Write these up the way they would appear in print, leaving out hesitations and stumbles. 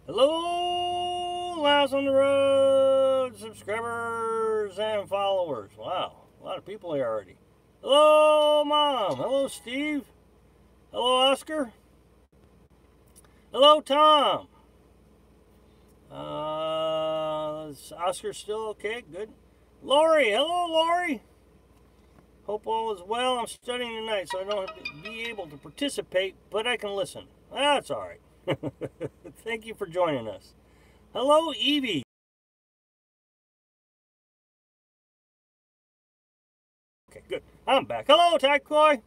Hello, Lives on the Road subscribers and followers. Wow, a lot of people here already. Hello, Mom. Hello, Steve. Hello, Oscar. Hello, Tom. Is Oscar still okay? Good. Lori. Hello, Lori. Hope all is well. I'm studying tonight, so I don't have to be able to participate, but I can listen. That's all right. Thank you for joining us. Hello, Evie. Okay, good. I'm back. Hello, Taikoi.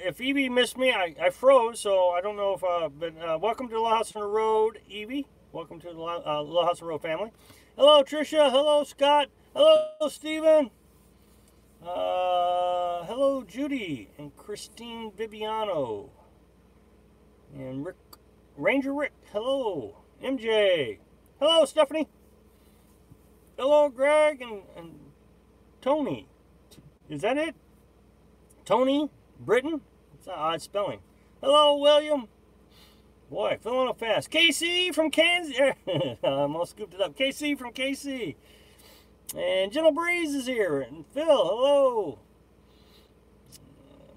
If Evie missed me, I froze, so I don't know if, but welcome to the House on the Road, Evie. Welcome to the Little House on the Road family. Hello, Tricia. Hello, Scott. Hello, Stephen. Hello, Judy and Christine Viviano. And Rick, Ranger Rick. Hello, MJ. Hello, Stephanie. Hello, Greg and Tony. Is that it? Tony Britton? It's an odd spelling. Hello, William. Boy, filling up fast. KC from Kansas. I almost scooped it up. KC from KC. And Gentle Breeze is here. And Phil, hello.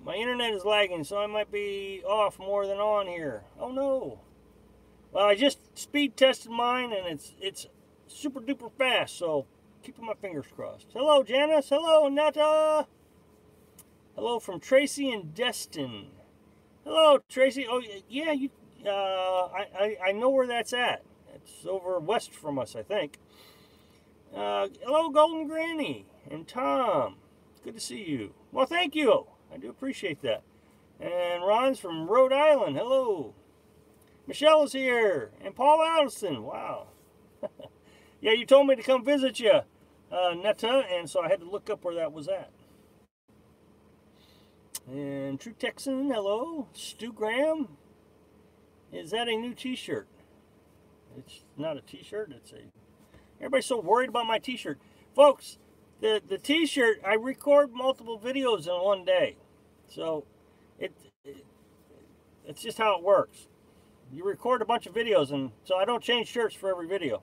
My internet is lagging, so I might be off more than on here. Oh no. Well, I just speed tested mine, and it's super duper fast, so keeping my fingers crossed. Hello, Janice. Hello, Netta. Hello from Tracy and Destin. Hello, Tracy. Oh, yeah, you. I know where that's at. It's over west from us, I think. Hello, Golden Granny and Tom. Good to see you. Well, thank you. I do appreciate that. And Ron's from Rhode Island. Hello. Michelle is here. And Paul Allison. Wow. Yeah, you told me to come visit you, Netta, and so I had to look up where that was at. And True Texan, hello. Stu Graham. Is that a new t-shirt? It's not a t-shirt. It's a... Everybody's so worried about my t-shirt. Folks, the t-shirt, I record multiple videos in one day. So, it's just how it works. You record a bunch of videos, and so I don't change shirts for every video.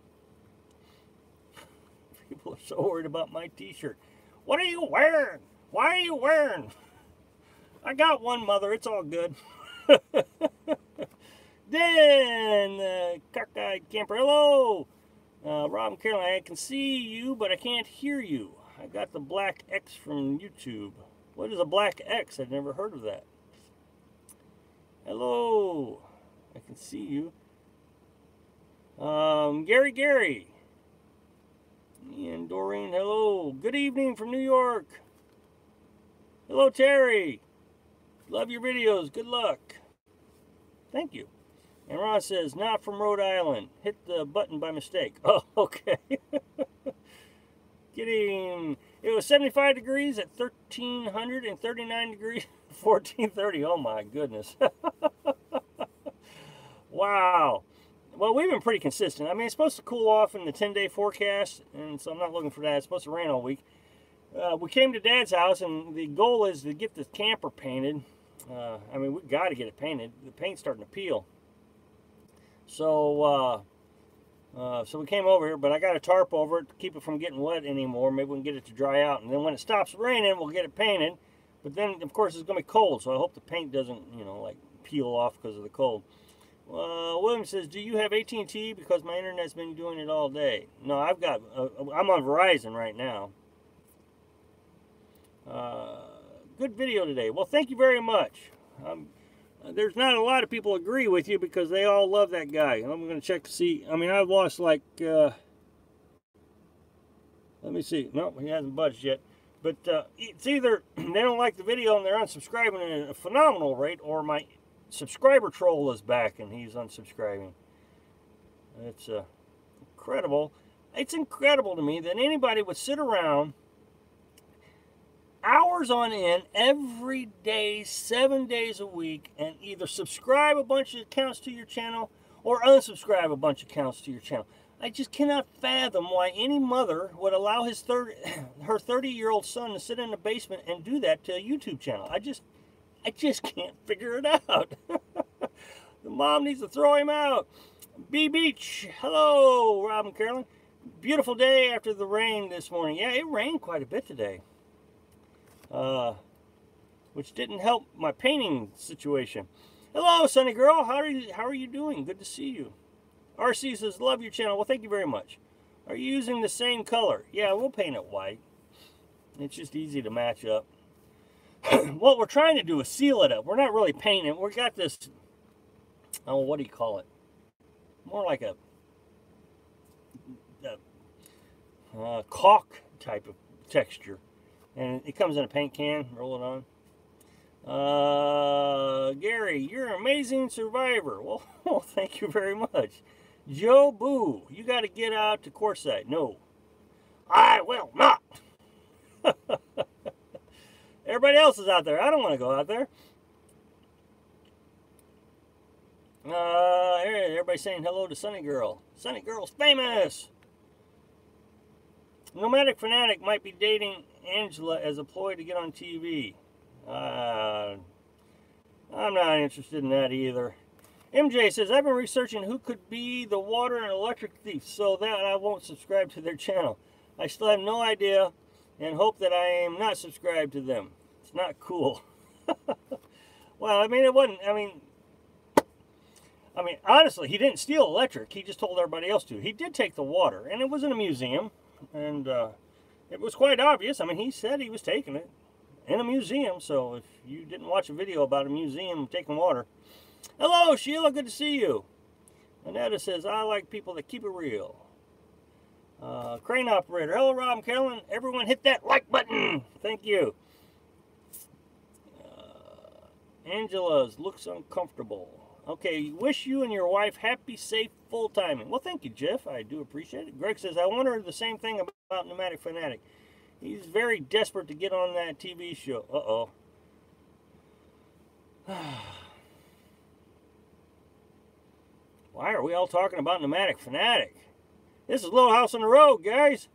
People are so worried about my t-shirt. What are you wearing? Why are you wearing? I got one, Mother. It's all good. Then, cockeyed camper. Hello. Rob and Caroline, I can see you, but I can't hear you. I got the black X from YouTube. What is a black X? I've never heard of that. Hello. I can see you. Gary. And Doreen, hello. Good evening from New York. Hello, Terry. Love your videos. Good luck. Thank you. And Ron says, not from Rhode Island. Hit the button by mistake. Oh, okay. It was 75 degrees at 1339 degrees, 1430. Oh my goodness. Wow. Well, we've been pretty consistent. I mean, it's supposed to cool off in the 10-day forecast, and so I'm not looking for that. It's supposed to rain all week. We came to Dad's house, and the goal is to get the camper painted. I mean, we got to get it painted. The paint's starting to peel. So, so we came over here, but I got a tarp over it to keep it from getting wet anymore. Maybe we can get it to dry out, and then when it stops raining, we'll get it painted. But then, of course, it's going to be cold, so I hope the paint doesn't, you know, like peel off because of the cold. William says, do you have AT&T? Because my internet's been doing it all day. No, I've got, I'm on Verizon right now. Good video today. Well, thank you very much. There's not a lot of people agree with you because they all love that guy. And I'm going to check to see. I mean, I've lost like, let me see. No, he hasn't budged yet. But it's either they don't like the video and they're unsubscribing at a phenomenal rate, or my subscriber troll is back and he's unsubscribing. It's incredible. It's incredible to me that anybody would sit around hours on end every day, 7 days a week, and either subscribe a bunch of accounts to your channel or unsubscribe a bunch of accounts to your channel. I just cannot fathom why any mother would allow her 30-year-old son to sit in the basement and do that to a YouTube channel. I just can't figure it out. The mom needs to throw him out. B Beach. Hello, Rob and Carolyn. Beautiful day after the rain this morning. Yeah, it rained quite a bit today. Which didn't help my painting situation. Hello, Sunny Girl. How are you doing? Good to see you. RC says, love your channel. Well, thank you very much. Are you using the same color? Yeah, we'll paint it white. It's just easy to match up. What we're trying to do is seal it up. We're not really painting. We got this, oh, what do you call it? More like a caulk type of texture. And it comes in a paint can. Roll it on. Gary, you're an amazing survivor. Well, thank you very much. Joe Boo, you got to get out to Quartzsite. No, I will not. Everybody else is out there. I don't want to go out there. Everybody's saying hello to Sunny Girl. Sunny Girl's famous. Nomadic Fanatic might be dating Angela as a ploy to get on TV. I'm not interested in that either. MJ says, I've been researching who could be the water and electric thief so that I won't subscribe to their channel. I still have no idea and hope that I am not subscribed to them. It's not cool. Well, I mean, it wasn't, I mean, honestly, he didn't steal electric. He just told everybody else to. He did take the water, and it was in a museum, and it was quite obvious. I mean, he said he was taking it in a museum, so if you didn't watch a video about a museum taking water. Hello, Sheila, good to see you. Annetta says, I like people that keep it real. Crane operator, hello, Rob and Carolyn. Everyone hit that like button. Thank you. Angela's looks uncomfortable. Okay, wish you and your wife happy, safe, full timing. Well, thank you, Jeff. I do appreciate it. Greg says, I wonder the same thing about Nomadic Fanatic. He's very desperate to get on that TV show. Uh-oh. Why are we all talking about Nomadic Fanatic? This is Little House on the Road, guys.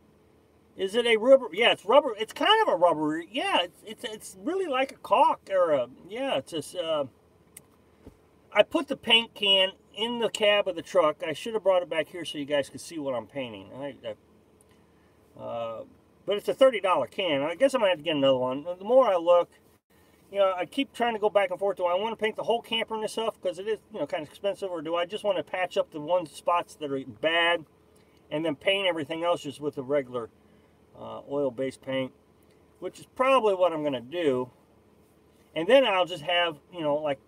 Is it a rubber? Yeah, it's rubber. It's kind of a rubber. Yeah, it's really like a caulk or a, yeah, it's just, I put the paint can in the cab of the truck. I should have brought it back here so you guys could see what I'm painting. But it's a $30 can. I guess I might have to get another one. The more I look, you know, I keep trying to go back and forth. Do I want to paint the whole camper in this stuff because it is, you know, kind of expensive, or do I just want to patch up the one spots that are bad and then paint everything else just with the regular oil-based paint, which is probably what I'm going to do. And then I'll just have, you know, like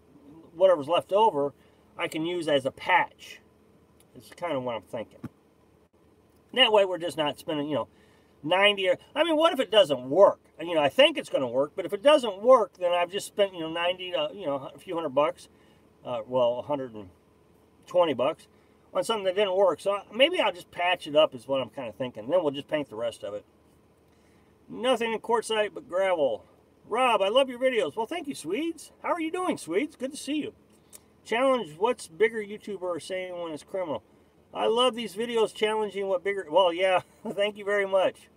whatever's left over, I can use as a patch. It's kind of what I'm thinking. That way we're just not spending, you know, 90 or, I mean, what if it doesn't work? You know, I think it's going to work, but if it doesn't work, then I've just spent, you know, 90, you know, a few $100, well, 120 bucks on something that didn't work. So maybe I'll just patch it up is what I'm kind of thinking. Then we'll just paint the rest of it. Nothing in Quartzsite but gravel. Rob, I love your videos. Well, thank you, Swedes. How are you doing, Swedes? Good to see you. Challenge, what's bigger YouTuber are saying when it's criminal? I love these videos challenging what bigger... Well, yeah, thank you very much.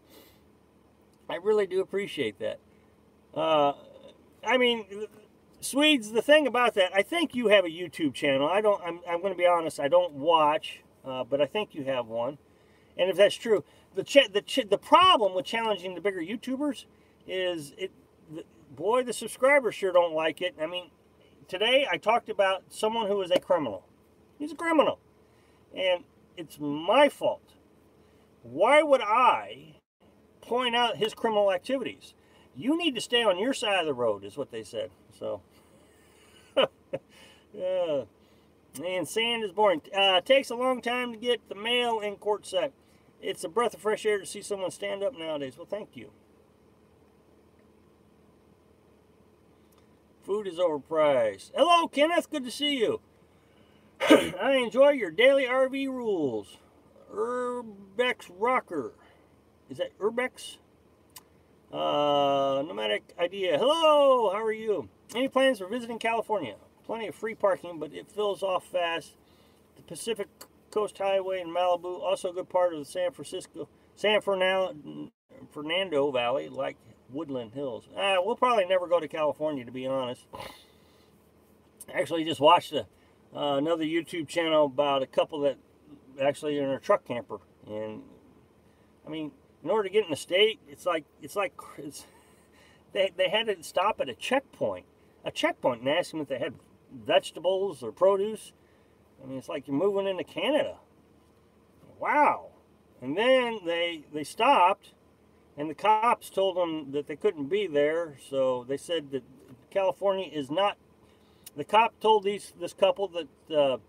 I really do appreciate that. I mean, Swedes, the thing about that, I think you have a YouTube channel. I'm going to be honest, I don't watch, but I think you have one. And if that's true, the problem with challenging the bigger YouTubers is, boy, the subscribers sure don't like it. I mean, today I talked about someone who is a criminal. He's a criminal. And it's my fault. Why would I point out his criminal activities? You need to stay on your side of the road, is what they said. So, and sand is boring. Takes a long time to get the mail in Quartzsite. It's a breath of fresh air to see someone stand up nowadays. Well, thank you. Food is overpriced. Hello, Kenneth. Good to see you. I enjoy your daily RV rules. Urbex Rocker. Is that Urbex? Nomadic Idea. Hello, how are you? Any plans for visiting California? Plenty of free parking, but it fills off fast. The Pacific Coast Highway in Malibu, also a good part of the San Fernando Valley, like Woodland Hills. We'll probably never go to California, to be honest. Actually, just watched another YouTube channel about a couple that actually are in a truck camper. And I mean, in order to get in the state, they had to stop at a checkpoint and ask them if they had vegetables or produce. I mean, it's like you're moving into Canada. Wow. And then they stopped, and the cops told them that they couldn't be there. So they said that California is not. The cop told this couple that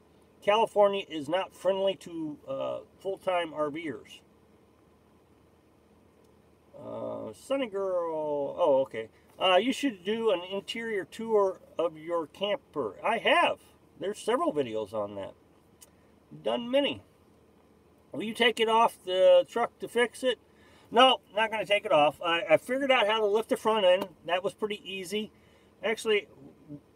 California is not friendly to full-time RVers. Sunny girl. Oh, okay. You should do an interior tour of your camper. I have. There's several videos on that. Done many. Will you take it off the truck to fix it? No, not going to take it off. I figured out how to lift the front end. That was pretty easy. Actually,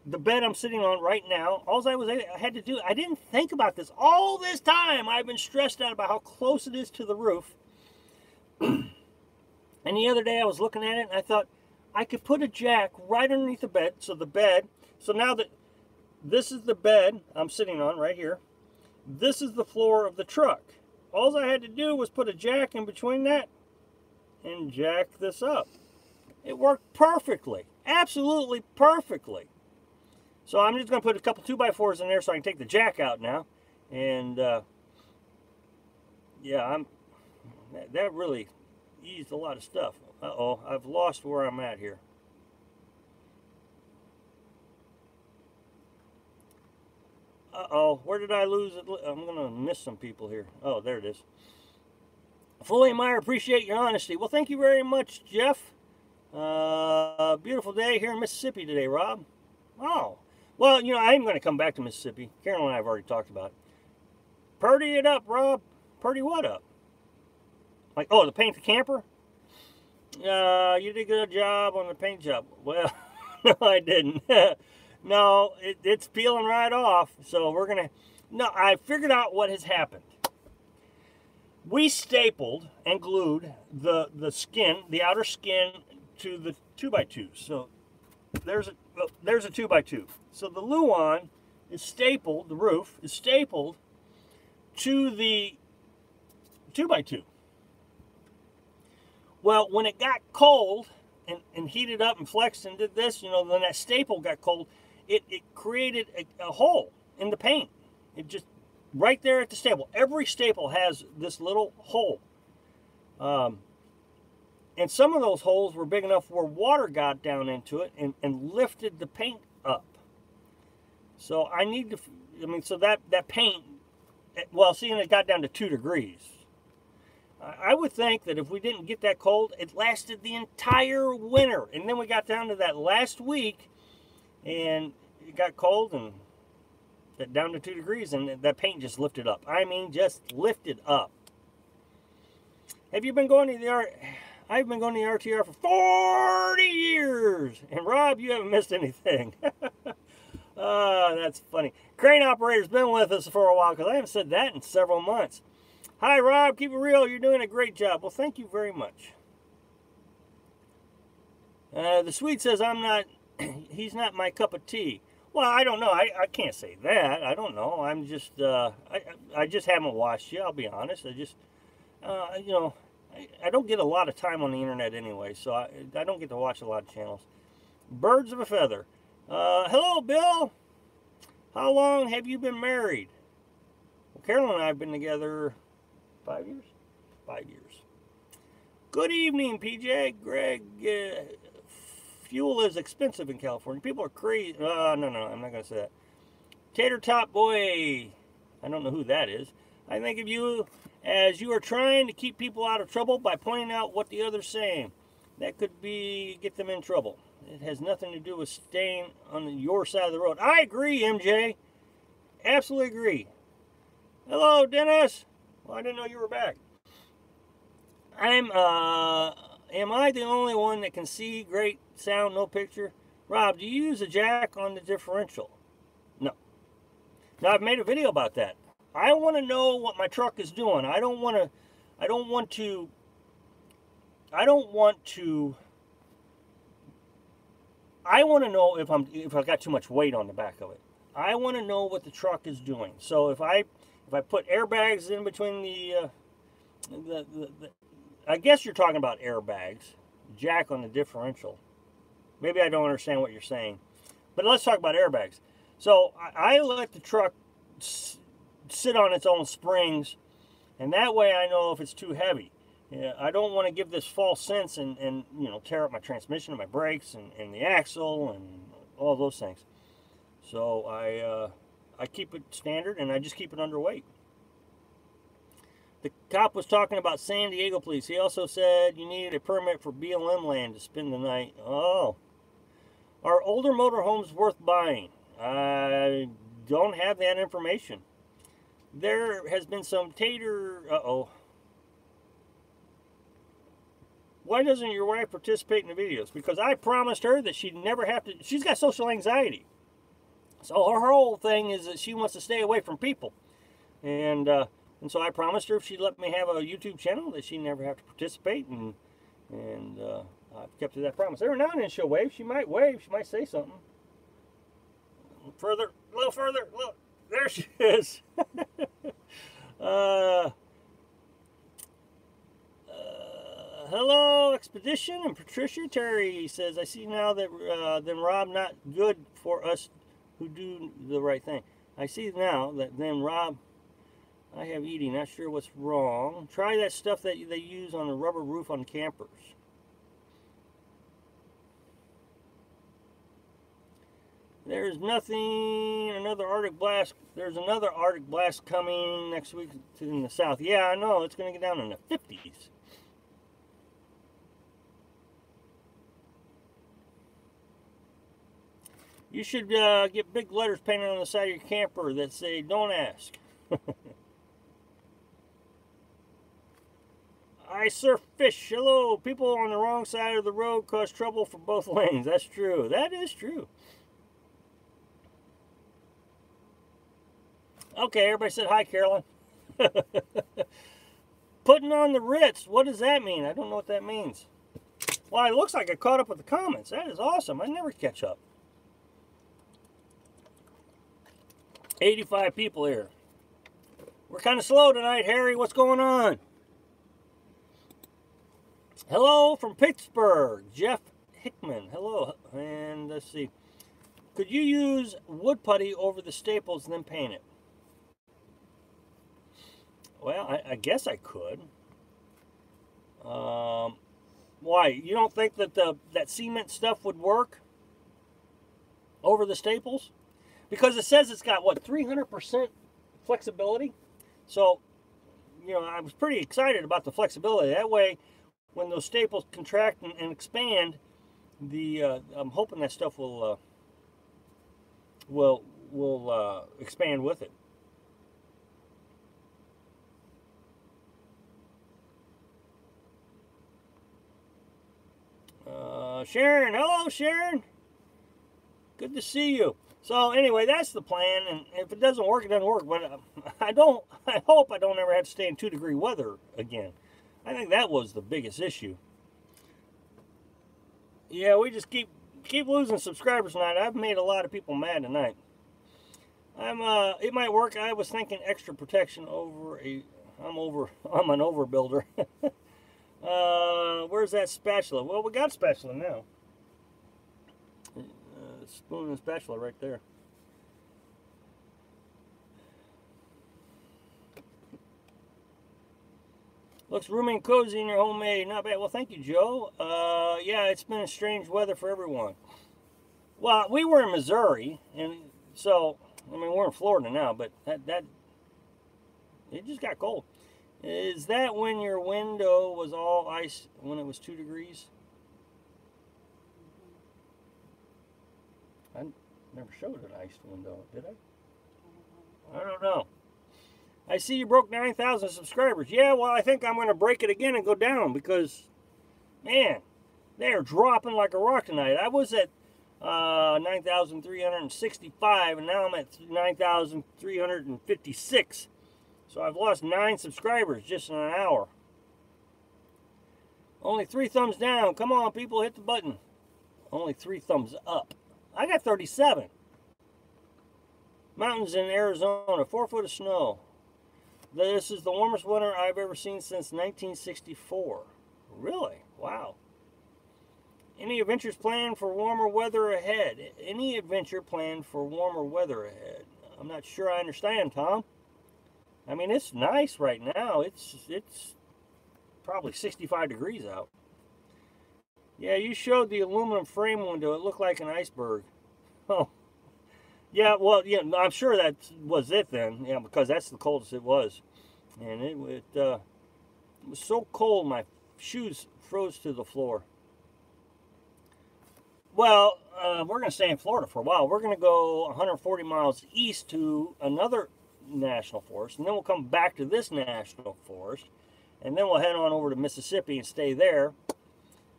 the bed I'm sitting on right now, all I had to do, I didn't think about this. All this time, I've been stressed out about how close it is to the roof. And the other day, I was looking at it, and I thought, I could put a jack right underneath the bed. So now that this is the bed I'm sitting on right here, this is the floor of the truck. All I had to do was put a jack in between that and jack this up. It worked perfectly. Absolutely perfectly. So I'm just going to put a couple 2x4s in there so I can take the jack out now. And yeah, that really eased a lot of stuff. Uh-oh, I've lost where I'm at here. Uh-oh, where did I lose it? I'm going to miss some people here. Oh, there it is. Fully admire, appreciate your honesty. Well, thank you very much, Jeff. Beautiful day here in Mississippi today, Rob. Oh, well, you know, I'm going to come back to Mississippi. Carol and I have already talked about it. Purdy it up, Rob. Purdy what up? Like, oh, to paint the camper? You did a good job on the paint job. Well, no, I didn't. No, it's peeling right off. So we're going to... No, I figured out what has happened. We stapled and glued the skin, the outer skin, to the 2x2. So there's a 2x2. So the Luan is stapled, the roof is stapled to the 2x2. Well, when it got cold and heated up and flexed and did this, you know, when that staple got cold, it created a hole in the paint. It just, right there at the staple. Every staple has this little hole. And some of those holes were big enough where water got down into it and lifted the paint up. So I need to, I mean, so that paint, well, seeing it got down to 2 degrees. I would think that if we didn't get that cold, it lasted the entire winter. And then we got down to that last week, and it got cold and down to 2 degrees, and that paint just lifted up. I mean, just lifted up. Have you been going to the I've been going to the RTR for 40 years. And Rob, you haven't missed anything. That's funny. Crane operator's been with us for a while, because I haven't said that in several months. Hi, Rob. Keep it real. You're doing a great job. Well, thank you very much. The Swede says he's not my cup of tea. Well, I don't know. I can't say that. I don't know. I'm just, I just haven't watched you. I'll be honest. I just, you know, I don't get a lot of time on the internet anyway, so I don't get to watch a lot of channels. Birds of a feather. Hello, Bill. How long have you been married? Well, Carolyn and I have been together 5 years? 5 years. Good evening, PJ. Greg, fuel is expensive in California. People are crazy. No, I'm not going to say that. Tater Top Boy. I don't know who that is. I think of you as you are trying to keep people out of trouble by pointing out what the other's saying. That could get them in trouble. It has nothing to do with staying on your side of the road. I agree, MJ. Absolutely agree. Hello, Dennis. Well, I didn't know you were back. Am I the only one that can see great sound, no picture? Rob, do you use a jack on the differential? No. Now, I've made a video about that. I want to know what my truck is doing. I want to know if I got too much weight on the back of it. I want to know what the truck is doing. So if I put airbags in between the I guess you're talking about airbags, jack on the differential. Maybe I don't understand what you're saying, but let's talk about airbags. So I let the truck sit on its own springs, and that way I know if it's too heavy. Yeah, I don't want to give this false sense and you know, tear up my transmission and my brakes and the axle and all those things. So I keep it standard, and I just keep it underweight. The cop was talking about San Diego police. He also said you needed a permit for BLM land to spend the night. Oh. Are older motorhomes worth buying? I don't have that information. There has been some tater... Uh-oh. Why doesn't your wife participate in the videos? Because I promised her that she'd never have to... She's got social anxiety. So her whole thing is that she wants to stay away from people. And so I promised her if she'd let me have a YouTube channel that she'd never have to participate. And I've kept to that promise. Every now and then she'll wave. She might wave. She might say something. Further. A little further. Look. There she is. Hello, Expedition and Patricia. Terry says, I see now that then Rob not good for us who do the right thing. I see now that then Rob, I have eating, not sure what's wrong. Try that stuff that they use on the rubber roof on campers. There's nothing, another Arctic blast. There's another Arctic blast coming next week in the south. Yeah, I know, it's going to get down in the 50s. You should get big letters painted on the side of your camper that say, don't ask. I surf fish. Hello. People on the wrong side of the road cause trouble for both lanes. That's true. That is true. Okay, everybody said hi, Carolyn. Putting on the Ritz. What does that mean? I don't know what that means. Well, it looks like I caught up with the comments. That is awesome. I never catch up. 85 people here. We're kind of slow tonight, Harry. What's going on? Hello from Pittsburgh, Jeff Hickman. Hello. And let's see. Could you use wood putty over the staples and then paint it? Well, I guess I could. Why? You don't think that that cement stuff would work over the staples? Because it says it's got, what, 300% flexibility? So, you know, I was pretty excited about the flexibility. That way, when those staples contract and expand, I'm hoping that stuff will expand with it. Sharon, hello, Sharon. Good to see you. So anyway, that's the plan, and if it doesn't work, it doesn't work. But I hope I don't ever have to stay in 2-degree weather again. I think that was the biggest issue. Yeah, we just keep losing subscribers tonight. I've made a lot of people mad tonight. It might work. I was thinking extra protection over I'm an overbuilder. Where's that spatula? Well, we got a spatula now. Spoon and spatula right there. Looks roomy and cozy in your homemade. Not bad. Well, thank you, Joe. Yeah, it's been a strange weather for everyone. Well, we were in Missouri, and so, I mean, we're in Florida now, but that it just got cold. Is that when your window was all ice when it was 2 degrees? I never showed an iced window, did I? I don't know. I see you broke 9,000 subscribers. Yeah, well, I think I'm going to break it again and go down because, man, they are dropping like a rock tonight. I was at 9,365, and now I'm at 9,356. So I've lost 9 subscribers just in an hour. Only 3 thumbs down. Come on, people, hit the button. Only 3 thumbs up. I got 37. Mountains in Arizona, 4 foot of snow. This is the warmest winter I've ever seen since 1964. Really? Wow. Any adventures planned for warmer weather ahead? Any adventure planned for warmer weather ahead? I'm not sure I understand, Tom. I mean, it's nice right now. It's probably 65 degrees out. Yeah, you showed the aluminum frame window. It looked like an iceberg. Oh. Yeah, well, yeah, I'm sure that was it then. Yeah, because that's the coldest it was. And it was so cold, my shoes froze to the floor. Well, we're going to stay in Florida for a while. We're going to go 140 miles east to another national forest, and then we'll come back to this national forest, and then we'll head on over to Mississippi and stay there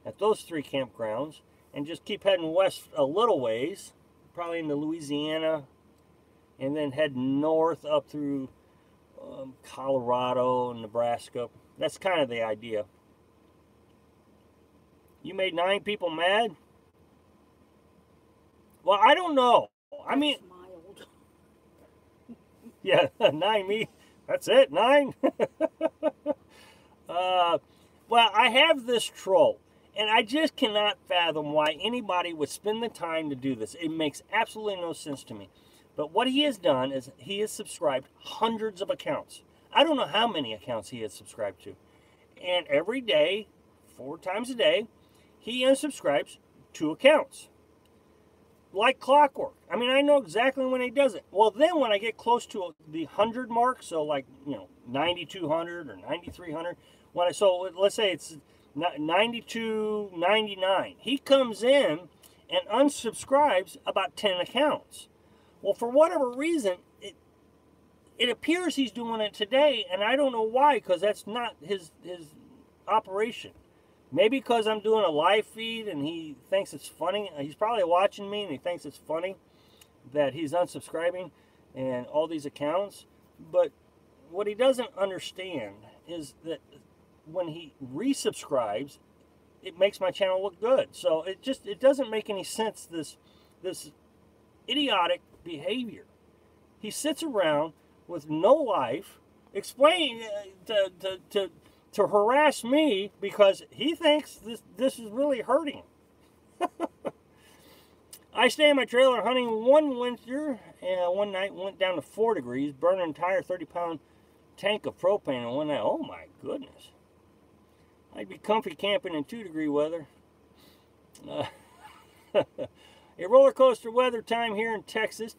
at those 3 campgrounds, and just keep heading west a little ways, probably into Louisiana, and then head north up through Colorado and Nebraska. That's kind of the idea. You made 9 people mad? Well, I don't know. I mean, yeah, 9 me. That's it, 9. Well, I have this troll, and I just cannot fathom why anybody would spend the time to do this. It makes absolutely no sense to me. But what he has done is he has subscribed hundreds of accounts. I don't know how many accounts he has subscribed to. And every day, 4 times a day, he unsubscribes 2 accounts. Like clockwork. I mean, I know exactly when he does it. Well, then when I get close to the 100 mark, so like, 9,200 or 9,300, so let's say it's 92.99, he comes in and unsubscribes about 10 accounts. Well, for whatever reason, it appears he's doing it today, and I don't know why, because that's not his operation. Maybe because I'm doing a live feed and he thinks it's funny. He's probably watching me and he thinks it's funny that he's unsubscribing and all these accounts. But what he doesn't understand is that when he resubscribes, it makes my channel look good. So it doesn't make any sense, this idiotic behavior. He sits around with no life, explaining to harass me because he thinks this is really hurting. I stay in my trailer hunting one winter, and one night went down to 4 degrees, burned an entire 30-pound tank of propane in one night. Oh my goodness. I'd be comfy camping in 2-degree weather. A roller coaster weather time here in Texas.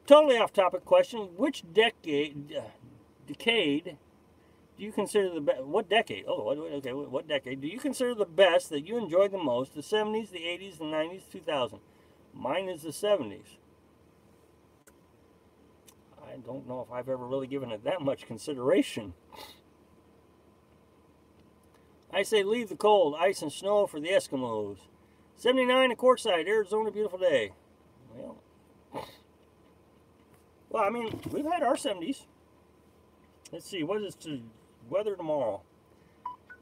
Totally off topic question. Which decade do you consider the best? What decade? Oh, okay. What decade do you consider the best that you enjoyed the most? The 70s, the 80s, the 90s, 2000. Mine is the 70s. I don't know if I've ever really given it that much consideration. I say leave the cold, ice and snow for the Eskimos. 79 at Quartzsite, Arizona, beautiful day. Well, I mean, we've had our 70s. Let's see, what is the weather tomorrow?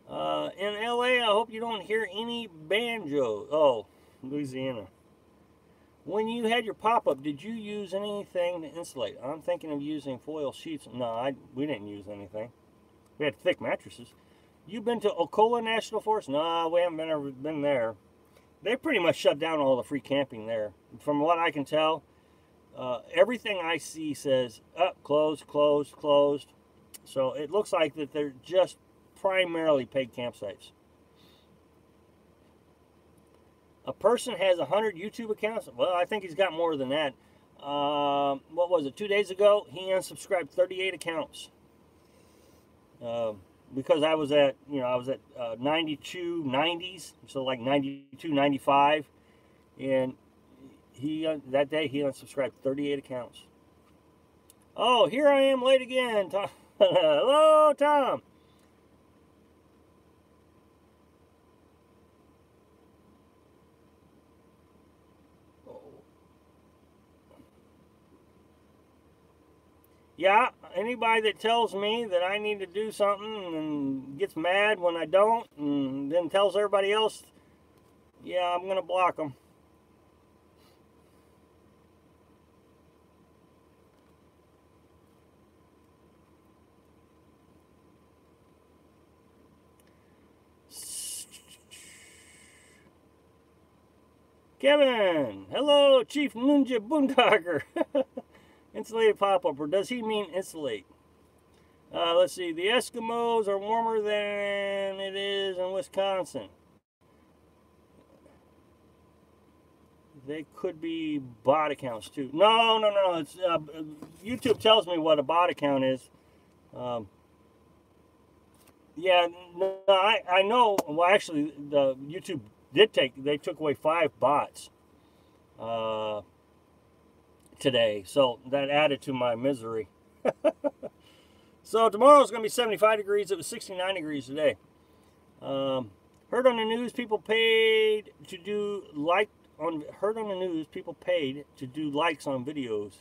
In LA, I hope you don't hear any banjos. Oh, Louisiana. When you had your pop-up, did you use anything to insulate? I'm thinking of using foil sheets. No, we didn't use anything. We had thick mattresses. You been to Ocala National Forest? No, we haven't ever been there. They pretty much shut down all the free camping there. From what I can tell, everything I see says, closed, closed, closed. So it looks like that they're just primarily paid campsites. A person has 100 YouTube accounts. Well, I think he's got more than that. What was it? 2 days ago, he unsubscribed 38 accounts. Because I was at 92, 90s, so like 92, 95, and that day he unsubscribed 38 accounts. Oh, here I am late again, Tom. Hello, Tom. Yeah, anybody that tells me that I need to do something and gets mad when I don't and then tells everybody else, yeah, I'm going to block them. Kevin, hello, Chief Ninja Boondogger. Insulated pop-up, or does he mean insulate? Let's see, the Eskimos are warmer than it is in Wisconsin. They could be bot accounts too. No. It's YouTube tells me what a bot account is. Yeah, no, I know. Well, actually, the YouTube they took away 5 bots today, so that added to my misery. So tomorrow's going to be 75 degrees. It was 69 degrees today. Heard on the news people paid to do likes on videos.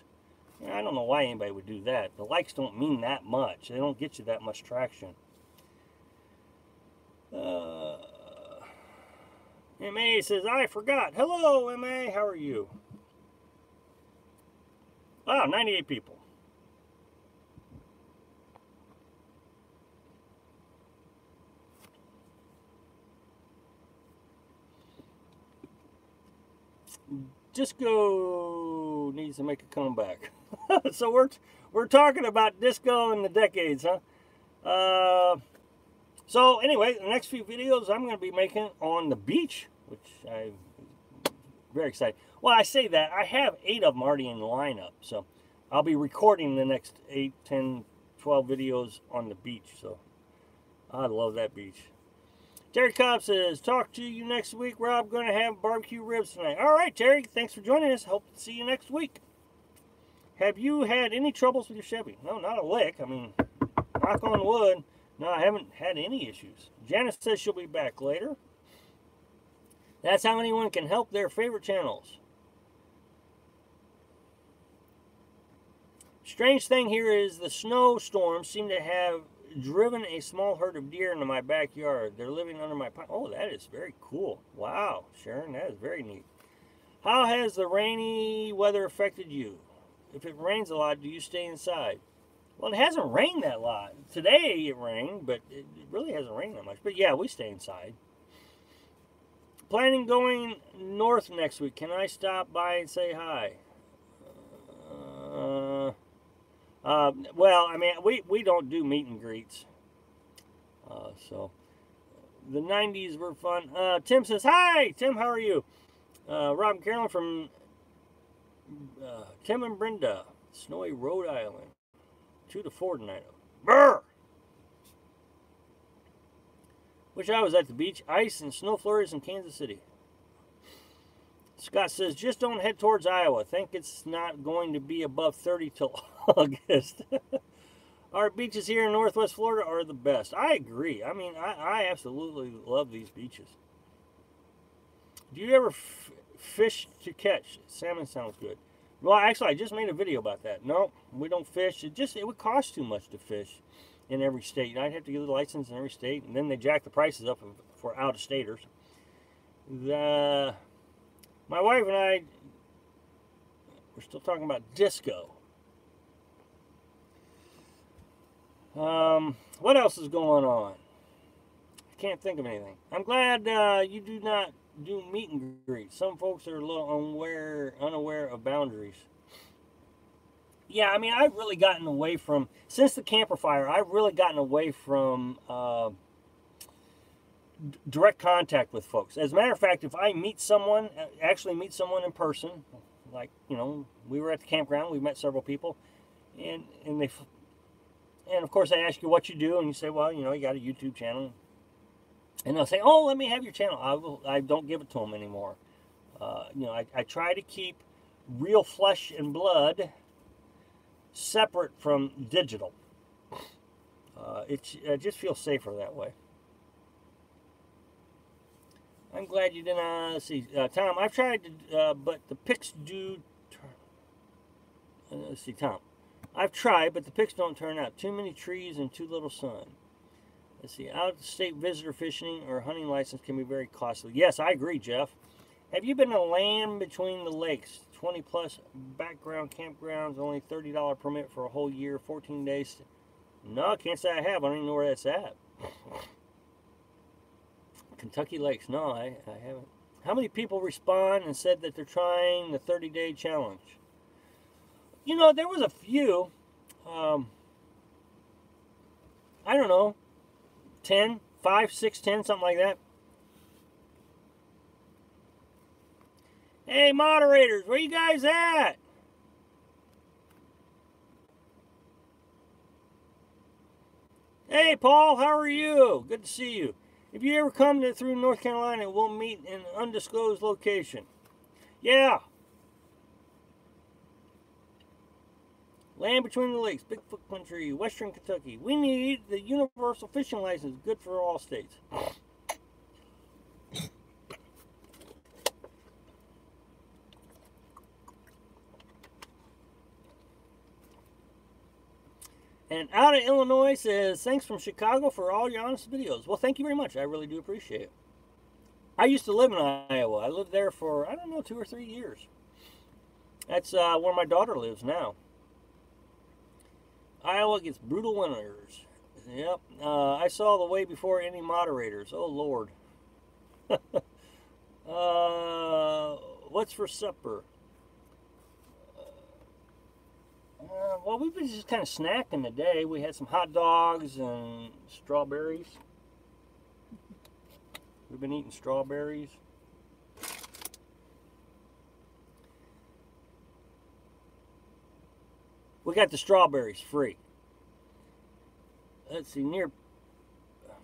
I don't know why anybody would do that. The likes don't mean that much. They don't get you that much traction. MA says, I forgot. Hello, MA. How are you? Wow, 98 people. Disco needs to make a comeback. So we're talking about disco in the decades, huh? So anyway, the next few videos I'm going to be making on the beach, which I'm very excited. Well, I say that. I have 8 of them already in the lineup, so I'll be recording the next 8, 10, 12 videos on the beach. So I love that beach. Terry Cobb says, talk to you next week. Rob, going to have barbecue ribs tonight. All right, Terry, thanks for joining us. Hope to see you next week. Have you had any troubles with your Chevy? No, not a lick. I mean, knock on wood. No, I haven't had any issues. Janice says she'll be back later. That's how anyone can help their favorite channels. Strange thing here is the snowstorms seem to have driven a small herd of deer into my backyard. They're living under my pine. Oh, that is very cool. Wow, Sharon, that is very neat. How has the rainy weather affected you? If it rains a lot, do you stay inside? Well, it hasn't rained that lot. Today it rained, but it really hasn't rained that much. But yeah, we stay inside. Planning going north next week. Can I stop by and say hi? Well, I mean, we don't do meet and greets. So the 90s were fun. Tim says, hi! Tim, how are you? Rob and Carolyn from Tim and Brenda, Snowy, Rhode Island. 2 to 4 tonight. Brr! Wish I was at the beach. Ice and snow flurries in Kansas City. Scott says, just don't head towards Iowa. Think it's not going to be above 30 till August. Our beaches here in Northwest Florida are the best. I agree. I mean, I absolutely love these beaches. Do you ever fish to catch? Salmon sounds good. Well, actually, I just made a video about that. No, we don't fish. It would cost too much to fish in every state. I'd have to get a license in every state, and then they jack the prices up for out-of-staters. My wife and I, we're still talking about disco. What else is going on? I can't think of anything. I'm glad you do not do meet and greet. Some folks are a little unaware of boundaries. Yeah, I mean, I've really gotten away from, since the camper fire, I've really gotten away from direct contact with folks. As a matter of fact, if I actually meet someone in person, like, you know, we were at the campground, we met several people, and of course I ask you what you do, and you say, well, you know, you got a YouTube channel. And they'll say, oh, let me have your channel. I don't give it to them anymore. You know, I try to keep real flesh and blood separate from digital. It just feels safer that way. I'm glad you didn't see. Tom, I've tried to, but the pics do let's see, Tom. I've tried, but the pics don't turn out. Too many trees and too little sun. Let's see, out-of-state visitor fishing or hunting license can be very costly. Yes, I agree, Jeff. Have you been to land between the lakes? 20-plus background campgrounds, only $30 permit for a whole year, 14 days. No, I can't say I have. I don't even know where that's at. Kentucky Lakes. No, I haven't. How many people respond and said that they're trying the 30-day challenge? You know, there was a few. I don't know, 10, 5, 6, 10, something like that. Hey, moderators, where you guys at? Hey, Paul, how are you? Good to see you. If you ever come through North Carolina, we'll meet in an undisclosed location. Yeah. Land between the lakes, Bigfoot country, Western Kentucky. We need the universal fishing license, good for all states. And out of Illinois says, thanks from Chicago for all your honest videos. Well, thank you very much. I really do appreciate it. I used to live in Iowa. I lived there for, I don't know, 2 or 3 years. That's where my daughter lives now. Iowa gets brutal winters. Yep. I saw the way before any moderators. Oh, Lord. What's for supper? Well, we've been just kind of snacking today. We had some hot dogs and strawberries. We've been eating strawberries. We got the strawberries free. Let's see, near,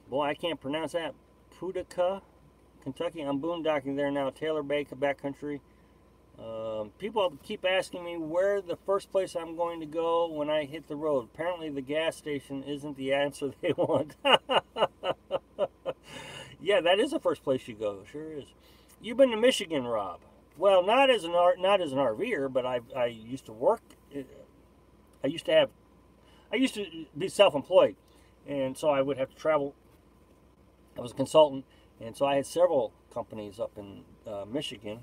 boy, I can't pronounce that. Pudica, Kentucky. I'm boondocking there now. Taylor Bay, backcountry. People keep asking me where the first place I'm going to go when I hit the road. Apparently the gas station isn't the answer they want. Yeah, that is the first place you go. Sure is. You've been to Michigan, Rob. Well, not as an RVer, but I used to work. I used to be self-employed, and so I would have to travel. I was a consultant, and so I had several companies up in Michigan.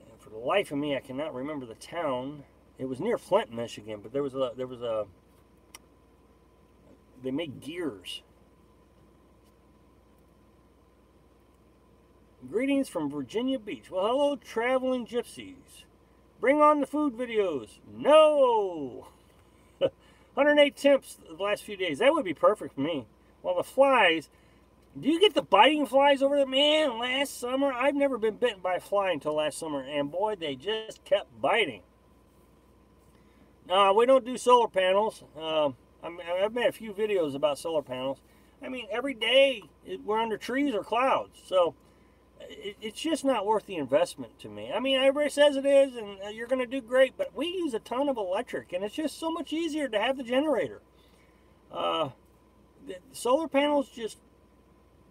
And for the life of me, I cannot remember the town. It was near Flint, Michigan, but there was a they made gears. Greetings from Virginia Beach. Well, hello, traveling gypsies. Bring on the food videos. No! 108 temps the last few days. That would be perfect for me. Well, the flies. Do you get the biting flies over there? Man, last summer, I've never been bitten by a fly until last summer. And boy, they just kept biting. No, we don't do solar panels. I've made a few videos about solar panels. I mean, every day we're under trees or clouds. So it's just not worth the investment to me. I mean, everybody says it is, and you're going to do great, but we use a ton of electric, and it's just so much easier to have the generator. The solar panels just,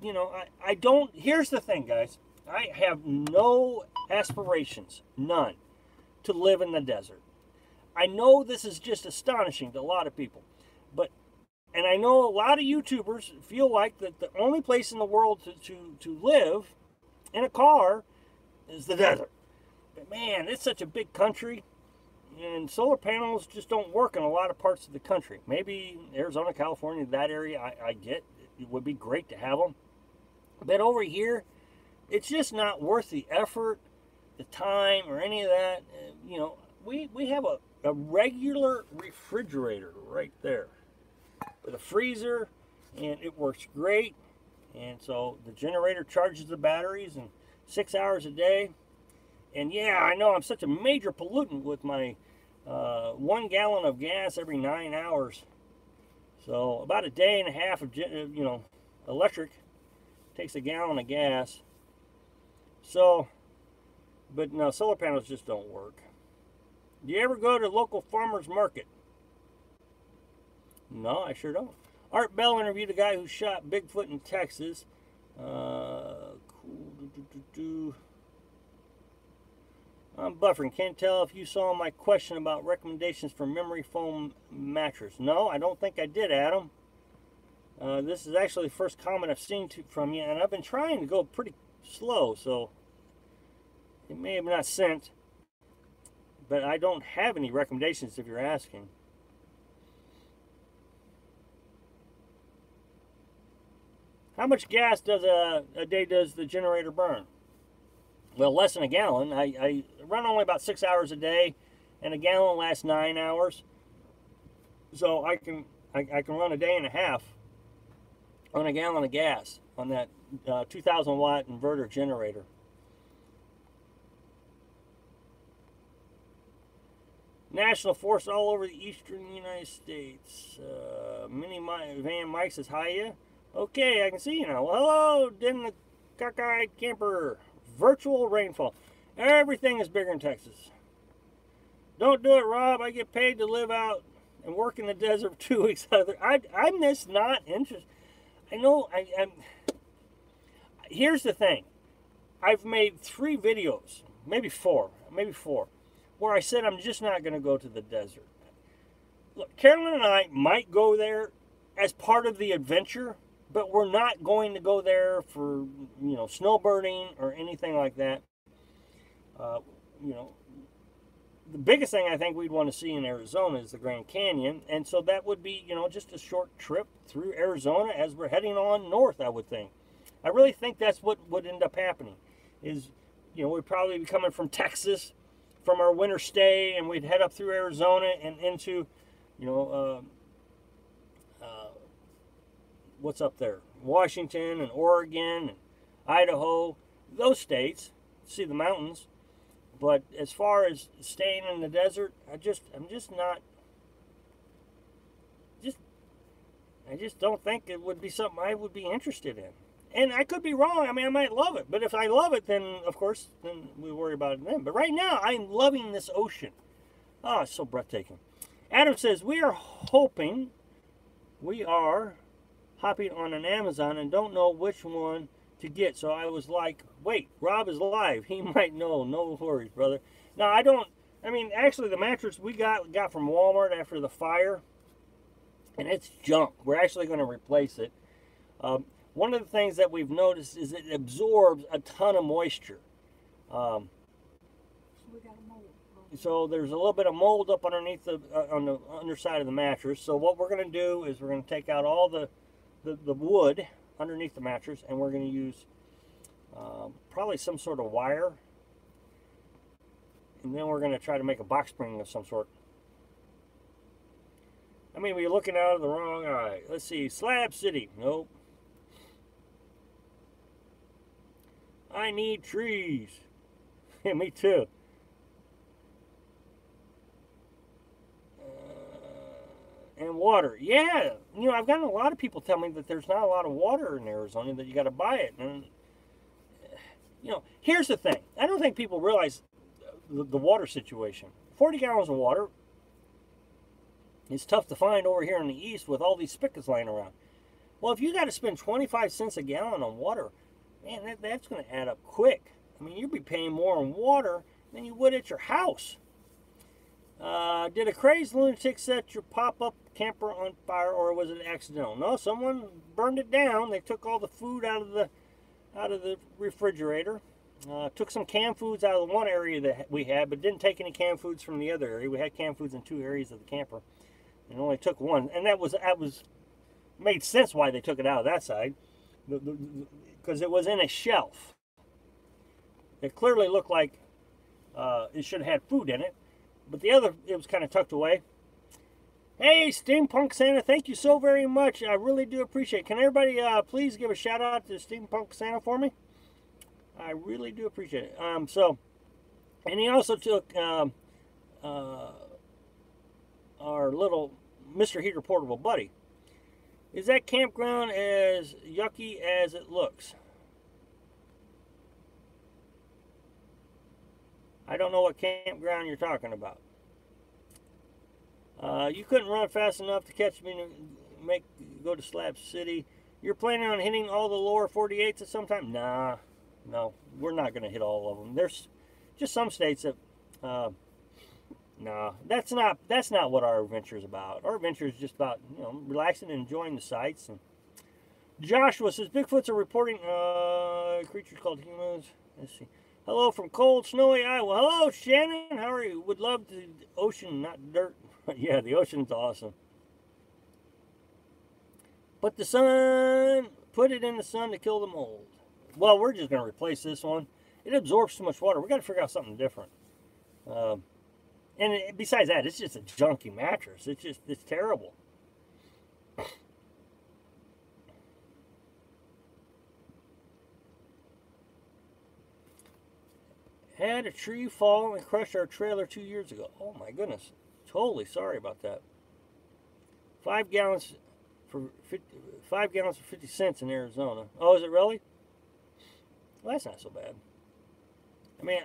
you know, I don't, here's the thing, guys. I have no aspirations, none, to live in the desert. I know this is just astonishing to a lot of people, and I know a lot of YouTubers feel like that the only place in the world to live in a car is the desert. But man, it's such a big country, and solar panels just don't work in a lot of parts of the country. Maybe Arizona, California, that area, I get. It would be great to have them. But over here, it's just not worth the effort, the time, or any of that. You know, we have a regular refrigerator right there with a freezer, and it works great. And so the generator charges the batteries in 6 hours a day. And yeah, I know I'm such a major pollutant with my 1 gallon of gas every 9 hours. So about a day and a half of electric takes a gallon of gas. So, but no, solar panels just don't work. Do you ever go to local farmers market? No, I sure don't. Art Bell interviewed a guy who shot Bigfoot in Texas. I'm buffering. Can't tell if you saw my question about recommendations for memory foam mattress. No, I don't think I did, Adam. This is actually the first comment I've seen from you, and I've been trying to go pretty slow, so it may have not sent. But I don't have any recommendations if you're asking. How much gas does a day does the generator burn? well, less than a gallon. I run only about 6 hours a day, and a gallon lasts 9 hours. So I can run a day and a half on a gallon of gas on that 2,000 watt inverter generator. National forest all over the eastern United States. Van Mike says, hiya. Okay, I can see you now. Well, hello, Den the Cockeyed Camper. Virtual rainfall. Everything is bigger in Texas. Don't do it, Rob. I get paid to live out and work in the desert for 2 weeks out of the... I'm just not interested. I know, I'm... Here's the thing. I've made 3 videos, maybe four, where I said I'm just not going to go to the desert. Look, Carolyn and I might go there as part of the adventure, but we're not going to go there for, you know, snowbirding or anything like that. You know, the biggest thing I think we'd want to see in Arizona is the Grand Canyon, and so that would be, you know, just a short trip through Arizona as we're heading on north, I would think. I really think that's what would end up happening is, you know, we'd probably be coming from Texas from our winter stay, and we'd head up through Arizona and into, you know, what's up there? Washington and Oregon and Idaho, those states, see the mountains. But as far as staying in the desert, I just don't think it would be something I would be interested in. And I could be wrong. I mean, I might love it. But if I love it, then, of course, then we worry about it then. But right now, I'm loving this ocean. Oh, it's so breathtaking. Adam says, we are hopping on an Amazon and don't know which one to get. So I was like, wait, Rob is live. He might know. No worries, brother. Now, I mean, actually, the mattress we got from Walmart after the fire, and it's junk. We're actually going to replace it. One of the things that we've noticed is it absorbs a ton of moisture. So there's a little bit of mold up underneath on the underside of the mattress. So what we're going to do is we're going to take out all the wood underneath the mattress, and we're going to use probably some sort of wire. And then we're going to try to make a box spring of some sort. I mean, we're looking out of the wrong eye. Let's see, Slab City. Nope. I need trees. Yeah, me too. And water. Yeah, you know, I've gotten a lot of people tell me that there's not a lot of water in Arizona, that you got to buy it. And, you know, here's the thing. I don't think people realize the water situation. 40 gallons of water is tough to find over here in the east with all these spigots laying around. Well, if you got to spend 25 cents a gallon on water, man, that's going to add up quick. I mean, you'll be paying more on water than you would at your house. Did a crazed lunatic set your pop-up camper on fire, or was it accidental? No, someone burned it down. They took all the food out of the refrigerator. Took some canned foods out of the one area that we had, but didn't take any canned foods from the other area. We had canned foods in 2 areas of the camper, and only took one. And that was made sense why they took it out of that side, because it was in a shelf. It clearly looked like it should have had food in it. But the other, it was kind of tucked away. Hey, Steampunk Santa, thank you so very much. I really do appreciate it. Can everybody please give a shout out to Steampunk Santa for me? I really do appreciate it. And he also took our little Mr. Heater portable buddy. Is that campground as yucky as it looks? I don't know what campground you're talking about. You couldn't run fast enough to catch me and go to Slab City. You're planning on hitting all the lower 48s at some time? Nah, no, we're not going to hit all of them. There's just some states that, nah, that's not what our adventure is about. Our adventure is just about, you know, relaxing and enjoying the sights. And Joshua says Bigfoots are reporting creatures called humans. Let's see. Hello from cold, snowy Iowa. Hello, Shannon. How are you? Would love the ocean, not dirt. Yeah, the ocean's awesome. Put it in the sun to kill the mold. Well, we're just going to replace this one. It absorbs too much water. We got to figure out something different. Besides that, it's just a junky mattress. It's terrible. Had a tree fall and crush our trailer 2 years ago. Oh my goodness. Totally sorry about that. 5 gallons for 50 cents in Arizona. Oh, is it really? Well, that's not so bad. I mean,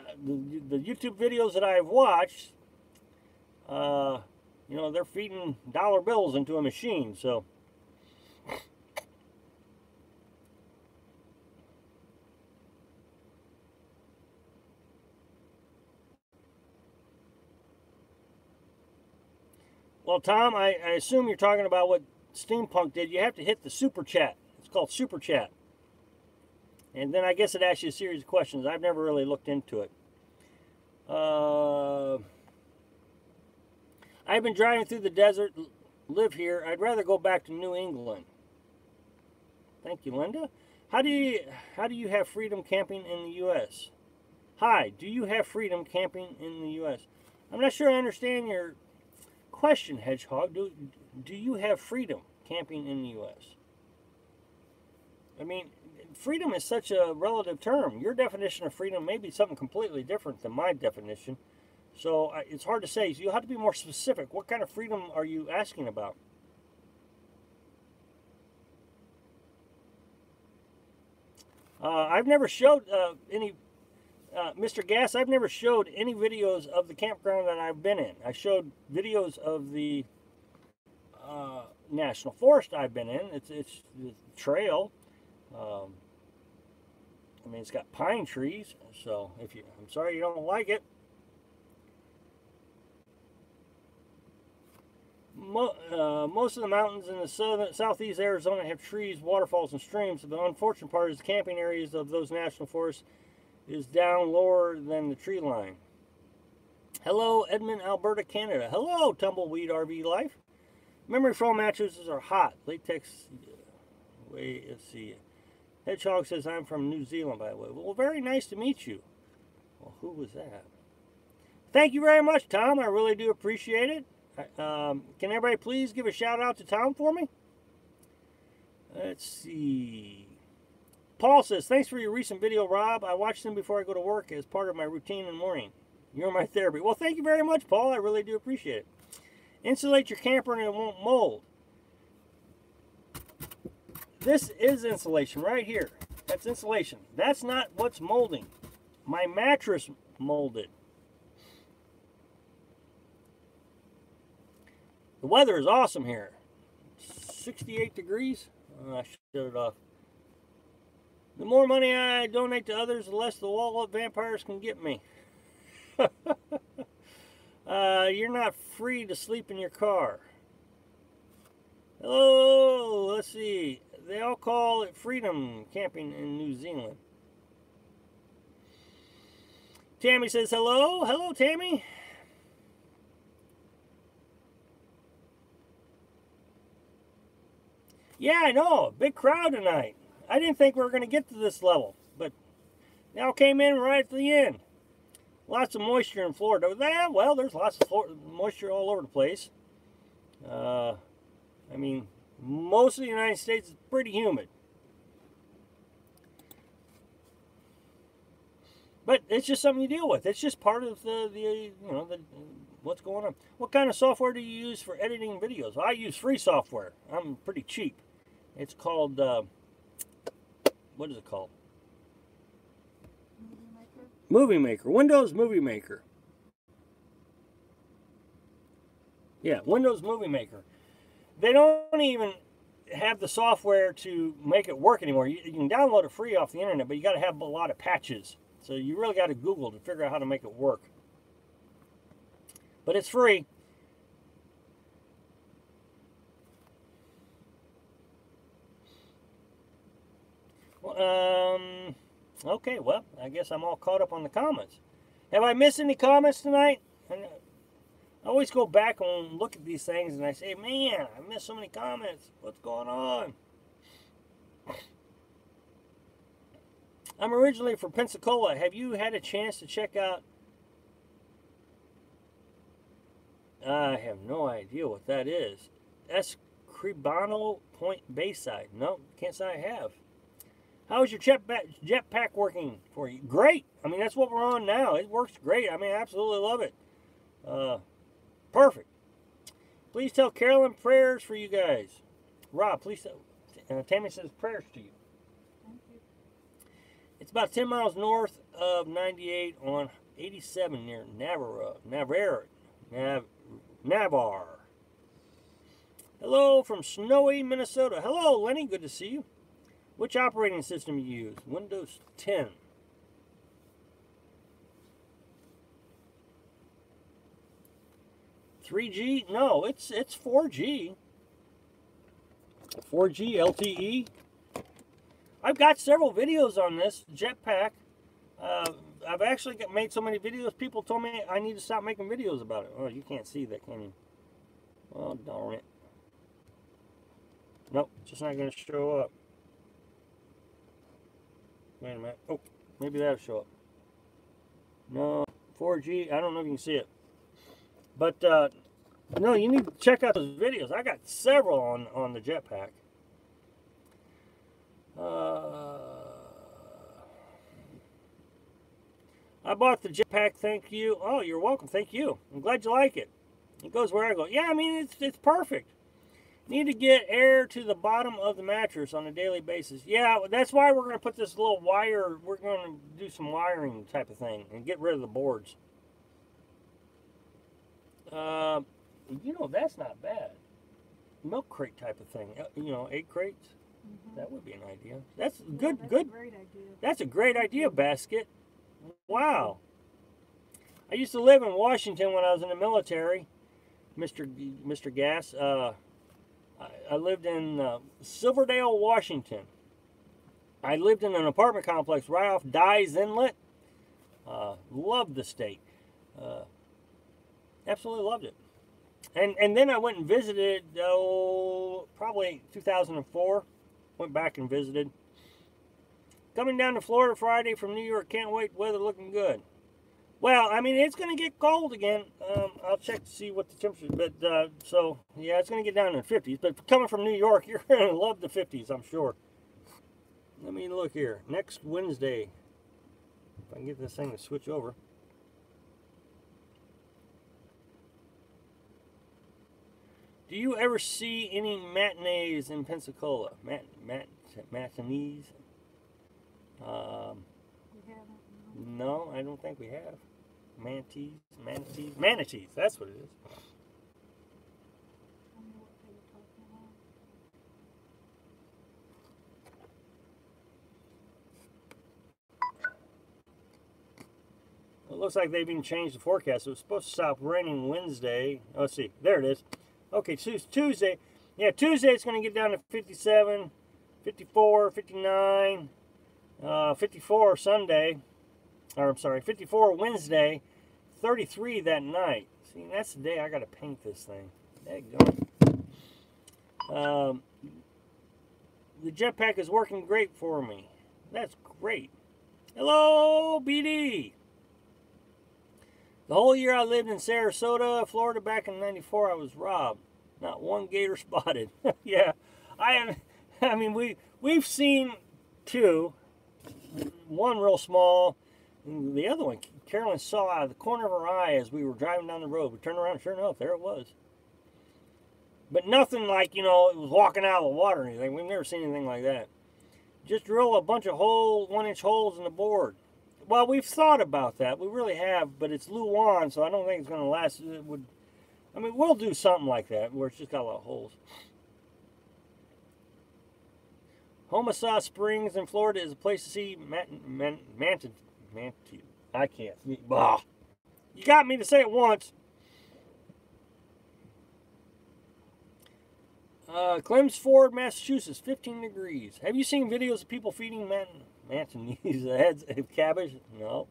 the YouTube videos that I've watched, you know, they're feeding dollar bills into a machine, so. Well, Tom, I assume you're talking about what Steampunk did. You have to hit the super chat. It's called super chat. And then I guess it asks you a series of questions. I've never really looked into it. I've been driving through the desert, live here. I'd rather go back to New England. Thank you, Linda. How do you have freedom camping in the U.S.? Hi, do you have freedom camping in the U.S.? I'm not sure I understand your question, Hedgehog. Do you have freedom camping in the U.S.? I mean, freedom is such a relative term. Your definition of freedom may be something completely different than my definition. So it's hard to say. So you have to be more specific. What kind of freedom are you asking about? I've never showed any, Mr. Gas, I've never showed any videos of the campground that I've been in. I showed videos of the national forest I've been in. It's the trail. I mean, it's got pine trees, so I'm sorry you don't like it. Most of the mountains in the southeast Arizona have trees, waterfalls, and streams. The unfortunate part is the camping areas of those national forests is down lower than the tree line. Hello, Edmond, Alberta, Canada. Hello, Tumbleweed RV Life. Memory foam mattresses are hot. Latex. Wait, let's see. Hedgehog says I'm from New Zealand, by the way. Well, very nice to meet you. Well, who was that? Thank you very much, Tom. I really do appreciate it. Can everybody please give a shout out to Tom for me? Let's see. Paul says, thanks for your recent video, Rob. I watch them before I go to work as part of my routine in the morning. You're my therapy. Well, thank you very much, Paul. I really do appreciate it. Insulate your camper and it won't mold. This is insulation right here. That's insulation. That's not what's molding. My mattress molded. The weather is awesome here. 68 degrees. I shut it off. The more money I donate to others, the less the wallet vampires can get me. You're not free to sleep in your car. Hello, let's see. They all call it freedom camping in New Zealand. Tammy says hello. Hello, Tammy. Yeah, I know. Big crowd tonight. I didn't think we were going to get to this level, but they all came in right at the end. Lots of moisture in Florida. Well, there's lots of moisture all over the place. I mean, most of the United States is pretty humid. But it's just something you deal with. It's just part of the what's going on. What kind of software do you use for editing videos? Well, I use free software. I'm pretty cheap. It's called, what is it called? Movie Maker. Windows Movie Maker. Yeah, Windows Movie Maker. They don't even have the software to make it work anymore. You can download it free off the internet, but you got to have a lot of patches. So you really got to Google to figure out how to make it work. But it's free. Okay, well, I guess I'm all caught up on the comments. Have I missed any comments tonight? I always go back and look at these things and I say, man, I missed so many comments. What's going on? I'm originally from Pensacola. Have you had a chance to check out? I have no idea what that is. Escribano Point Bayside. No, can't say I have. How is your jetpack working for you? Great. I mean, that's what we're on now. It works great. I mean, I absolutely love it. Perfect. Please tell Carolyn prayers for you guys. Rob, please tell. Tammy says prayers to you. Thank you. It's about 10 miles north of 98 on 87 near Navarre. Hello from snowy Minnesota. Hello, Lenny. Good to see you. Which operating system you use? Windows 10. $3G? No, it's 4G. 4G LTE. I've got several videos on this jetpack. I've actually made so many videos. People told me I need to stop making videos about it. Oh, you can't see that, can you? Oh, darn it. Nope, just not going to show up. Wait a minute. Oh, maybe that'll show up. No, 4G. I don't know if you can see it. But, no, you need to check out those videos. I got several on the jetpack. I bought the jetpack, thank you. Oh, you're welcome, thank you. I'm glad you like it. It goes where I go. Yeah, I mean, it's perfect. Need to get air to the bottom of the mattress on a daily basis. Yeah, that's why we're going to put this little wire, we're going to do some wiring type of thing and get rid of the boards. You know, that's not bad. Milk crate type of thing. You know, egg crates. That would be an idea. That's good. That's good. A great idea. That's a great idea, Basket. Wow. I used to live in Washington when I was in the military, Mr. Gass. I lived in Silverdale, Washington. I lived in an apartment complex right off Dyes Inlet. Loved the state. Absolutely loved it. And then I went and visited, probably 2004. Went back and visited. Coming down to Florida Friday from New York. Can't wait. Weather looking good. Well, I mean, it's going to get cold again. I'll check to see what the temperature is. But, so, yeah, it's going to get down in the 50s. But coming from New York, you're going to love the 50s, I'm sure. Let me look here. Next Wednesday. If I can get this thing to switch over. Do you ever see any matinees in Pensacola? Matinees? We haven't. No, I don't think we have. Manatees. That's what it is. I don't know what they were talking about. It looks like they've even changed the forecast. It was supposed to stop raining Wednesday. Oh, let's see. There it is. Okay, Tuesday. Yeah, Tuesday it's going to get down to 57, 54, 59, 54 Sunday. Or, I'm sorry, 54 Wednesday, 33 that night. See, that's the day I got to paint this thing. The jetpack is working great for me. That's great. Hello, BD. The whole year I lived in Sarasota, Florida back in '94, I was robbed. Not one gator spotted. Yeah, I mean, we've seen two. One real small. And the other one, Carolyn saw out of the corner of her eye as we were driving down the road. We turned around, sure enough, there it was. But nothing like, you know, it was walking out of the water or anything. We've never seen anything like that. Just drill a bunch of 1-inch holes in the board. Well, we've thought about that. We really have, but it's Luan, so I don't think it's going to last. I mean, we'll do something like that where it's just got a lot of holes. Homosassa Springs in Florida is a place to see Manatee. I can't. Bah. You got me to say it once. Clemsford, Massachusetts, 15 degrees. Have you seen videos of people feeding Manatees heads of cabbage? No.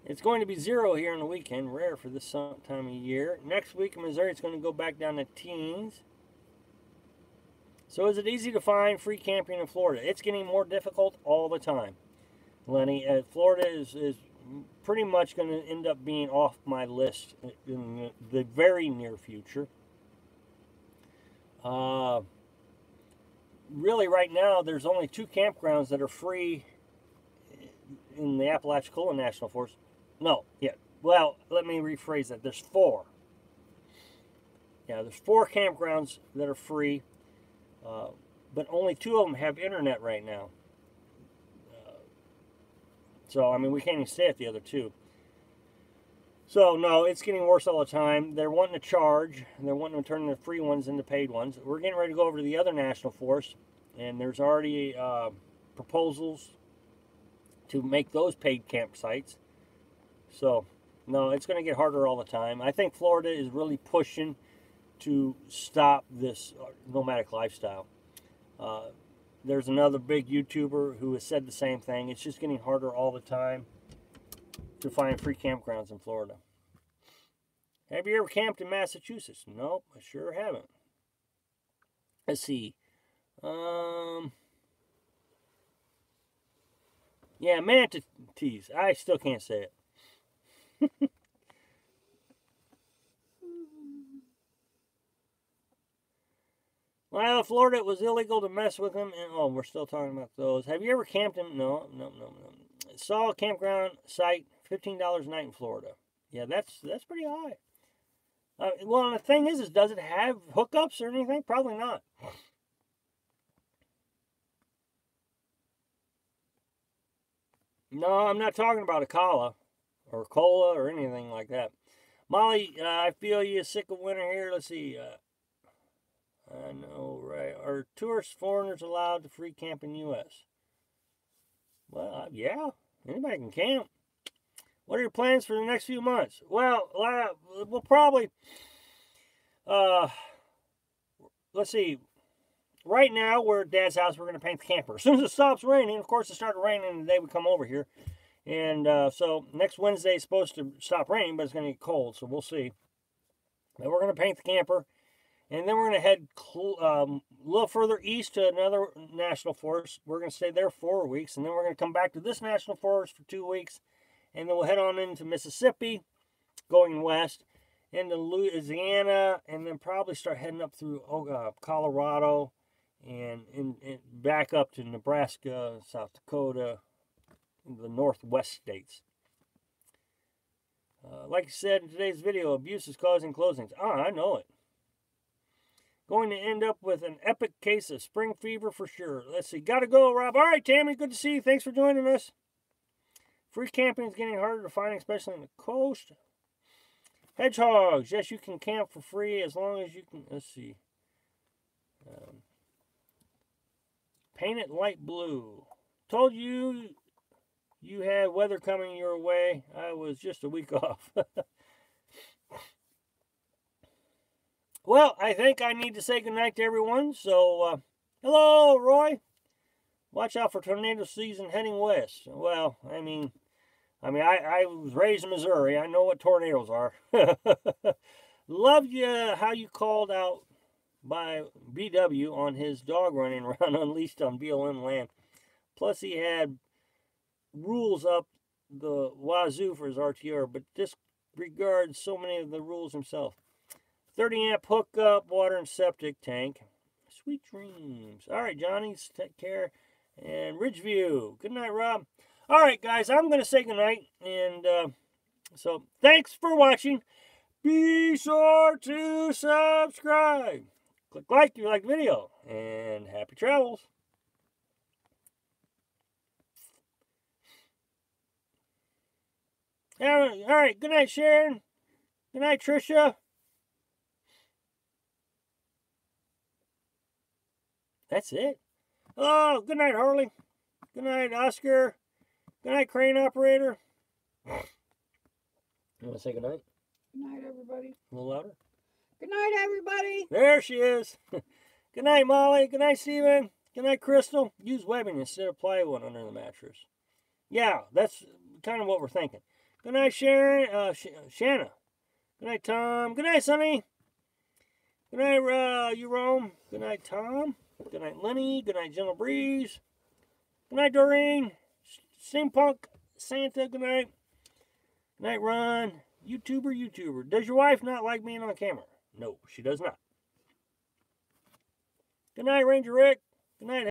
It's going to be 0 here on the weekend. Rare for this time of year. Next week in Missouri, it's going to go back down to teens. So is it easy to find free camping in Florida? It's getting more difficult all the time, Lenny. Florida is pretty much going to end up being off my list in the very near future. Really, right now, there's only 2 campgrounds that are free in the Apalachicola National Forest. No, yeah. Well, let me rephrase that. There's 4. Yeah, there's 4 campgrounds that are free, but only 2 of them have internet right now. So, I mean, we can't even stay at the other 2. So, no, it's getting worse all the time. They're wanting to charge, and they're wanting to turn the free ones into paid ones. We're getting ready to go over to the other national forest, and there's already proposals to make those paid campsites. So, no, it's going to get harder all the time. I think Florida is really pushing to stop this nomadic lifestyle. There's another big YouTuber who has said the same thing. It's just getting harder all the time to find free campgrounds in Florida. Have you ever camped in Massachusetts? Nope, I sure haven't. Let's see. Yeah, Manatees. I still can't say it. Well, Florida, it was illegal to mess with them. And, oh, we're still talking about those. Have you ever camped in? No. Saw a campground site, $15 a night in Florida. Yeah, that's pretty high. Well, the thing is, does it have hookups or anything? Probably not. No, I'm not talking about a cola or cola or anything like that. Molly, I feel you sick of winter here. Let's see. I know, right? Are tourists, foreigners allowed to free camp in U.S.? Well, yeah. Anybody can camp. What are your plans for the next few months? Well, we'll probably, let's see. Right now, we're at Dad's house. We're going to paint the camper. As soon as it stops raining, of course, it started raining the day we come over here. And so next Wednesday is supposed to stop raining, but it's going to get cold, so we'll see. But we're going to paint the camper. And then we're going to head a little further east to another national forest. We're going to stay there 4 weeks. And then we're going to come back to this national forest for 2 weeks. And then we'll head on into Mississippi, going west, into Louisiana, and then probably start heading up through Colorado, and back up to Nebraska, South Dakota, the Northwest states. Like I said in today's video, abuse is causing closings. I know it. Going to end up with an epic case of spring fever for sure. Let's see. Gotta go, Rob. All right, Tammy. Good to see you. Thanks for joining us. Free camping is getting harder to find, especially on the coast. Hedgehogs. Yes, you can camp for free as long as you can. Let's see. Paint it light blue. Told you you had weather coming your way. I was just a week off. Well, I think I need to say goodnight to everyone. So, hello, Roy. Watch out for tornado season heading west. Well, I mean, I was raised in Missouri. I know what tornadoes are. Love you how you called out by BW on his dog running around unleashed on BLM land. Plus, he had rules up the wazoo for his RTR, but disregards so many of the rules himself. 30 amp hookup, water and septic tank. Sweet dreams. All right, Johnny's, take care. And Ridgeview. Good night, Rob. All right, guys, I'm going to say goodnight. And so, thanks for watching. Be sure to subscribe. Click like if you like the video. And happy travels. All right, good night, Sharon. Good night, Trisha. That's it. Oh, good night, Harley. Good night, Oscar. Good night, crane operator. You want to say good night? Good night, everybody. A little louder. Good night, everybody. There she is. Good night, Molly. Good night, Steven. Good night, Crystal. Use webbing instead of plywood under the mattress. Yeah, that's kind of what we're thinking. Good night, Sharon. Shanna. Good night, Tom. Good night, Sonny. Good night, Jerome. Good night, Tom. Good night, Lenny. Good night, Gentle Breeze. Good night, Doreen. Steampunk Santa. Good night. Good night, Ron. YouTuber. Does your wife not like being on camera? No, she does not. Good night, Ranger Rick. Good night,